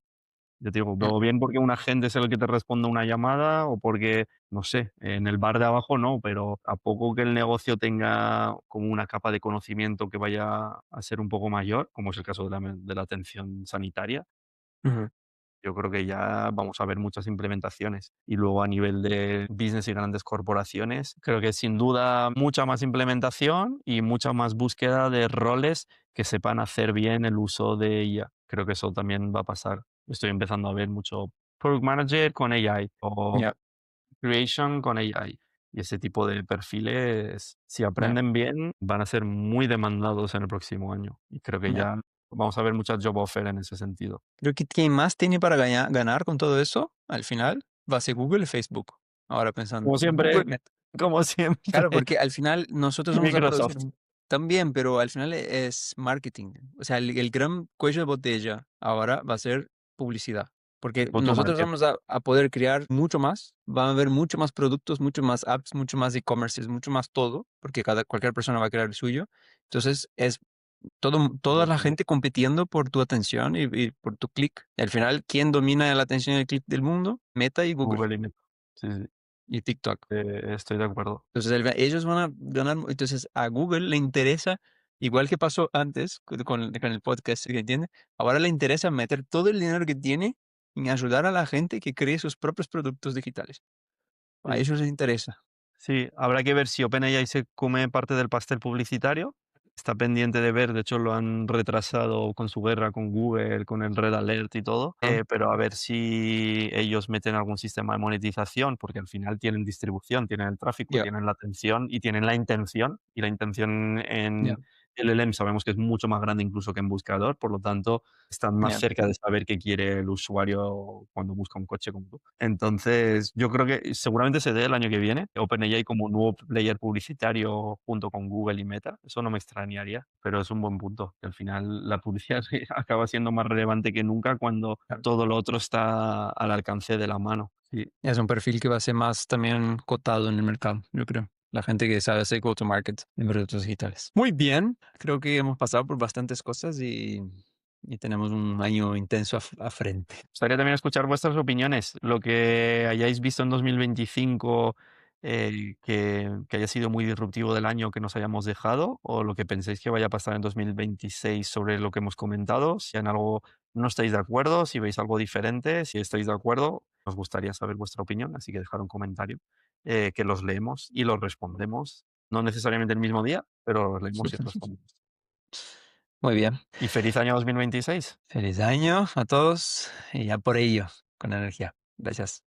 Yo te digo, Mm, o bien porque un agente es el que te responde una llamada o porque, no sé, en el bar de abajo no, pero a poco que el negocio tenga como una capa de conocimiento que vaya a ser un poco mayor, como es el caso de la atención sanitaria, ujú, yo creo que ya vamos a ver muchas implementaciones. Y luego a nivel de business y grandes corporaciones, creo que sin duda mucha más implementación y mucha más búsqueda de roles que sepan hacer bien el uso de ella. Creo que eso también va a pasar. Estoy empezando a ver mucho product manager con AI o ya, creation con AI. Y ese tipo de perfiles, si ya, aprenden bien, van a ser muy demandados en el próximo año. Y creo que ya. ya vamos a ver muchas job offer en ese sentido. Creo que quien más tiene para ganar con todo eso, al final, va a ser Google y Facebook. Ahora pensando, Como siempre, Google, Meta. como siempre. Claro, porque al final nosotros Y vamos a producir Microsoft, también, pero al final es marketing. O sea, el gran cuello de botella ahora va a ser publicidad. Porque go to nosotros market. vamos a poder crear mucho más, van a haber mucho más productos, mucho más apps, mucho más e-commerces, mucho más todo, porque cualquier persona va a crear el suyo. Entonces es toda la gente compitiendo por tu atención y por tu clic. Al final, ¿quién domina la atención y el clic del mundo? Meta y Google Google y Meta. Sí, sí, y TikTok. estoy de acuerdo. Entonces, ellos van a ganar. Entonces, a Google le interesa, igual que pasó antes con el podcast, ¿se entiende? Ahora le interesa meter todo el dinero que tiene en ayudar a la gente que cree sus propios productos digitales. A Sí. ellos les interesa. Sí, habrá que ver si OpenAI se come parte del pastel publicitario. Está pendiente de ver, de hecho lo han retrasado con su guerra con Google, con el Red Alert y todo, ¿No? pero a ver si ellos meten algún sistema de monetización, porque al final tienen distribución, tienen el tráfico, Ya, tienen la atención y tienen la intención, y la intención ya. LLM sabemos que es mucho más grande incluso que en buscador, por lo tanto, están más Ya, cerca de saber qué quiere el usuario cuando busca un coche como tú. Entonces, yo creo que seguramente se dé el año que viene, OpenAI como un nuevo player publicitario junto con Google y Meta, eso no me extrañaría, pero es un buen punto, que al final la publicidad acaba siendo más relevante que nunca cuando claro. todo lo otro está al alcance de la mano. Sí. Es un perfil que va a ser más también cotado en el mercado, yo creo. La gente que sabe hacer go-to-market en productos digitales. Muy bien, creo que hemos pasado por bastantes cosas y tenemos un año intenso a frente. Gustaría también escuchar vuestras opiniones, lo que hayáis visto en 2025, que haya sido muy disruptivo del año que nos hayamos dejado, o lo que penséis que vaya a pasar en 2026 sobre lo que hemos comentado, si en algo no estáis de acuerdo, si veis algo diferente, si estáis de acuerdo, nos gustaría saber vuestra opinión, así que dejar un comentario, que los leemos y los respondemos, no necesariamente el mismo día, pero los leemos y respondemos. Muy bien. Y feliz año 2026. Feliz año a todos y ya por ello, con energía. Gracias.